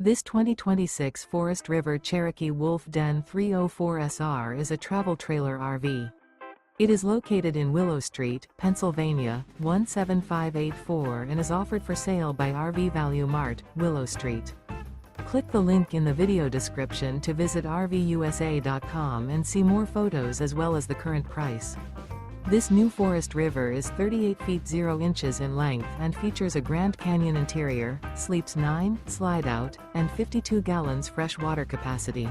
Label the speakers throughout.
Speaker 1: This 2026 Forest River Cherokee Wolf Den 304SR is a travel trailer RV. It is located in Willow Street, Pennsylvania, 17584 and is offered for sale by RV Value Mart, Willow Street. Click the link in the video description to visit RVUSA.com and see more photos as well as the current price. This new Forest River is 38 feet 0 inches in length and features a Grand Canyon interior, sleeps 9, slide-out, and 52 gallons fresh water capacity.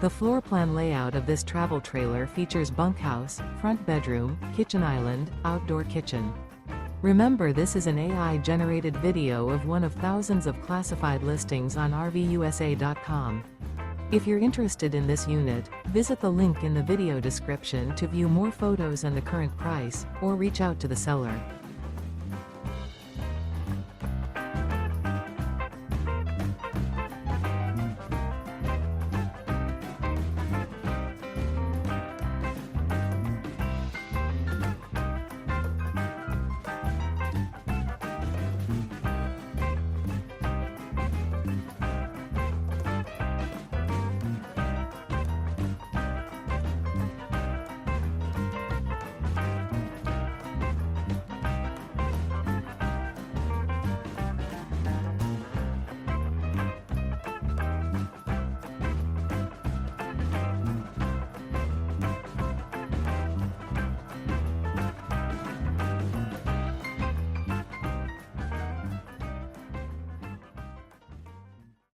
Speaker 1: The floor plan layout of this travel trailer features bunkhouse, front bedroom, kitchen island, outdoor kitchen. Remember, this is an AI-generated video of one of thousands of classified listings on RVUSA.com. If you're interested in this unit, visit the link in the video description to view more photos and the current price, or reach out to the seller.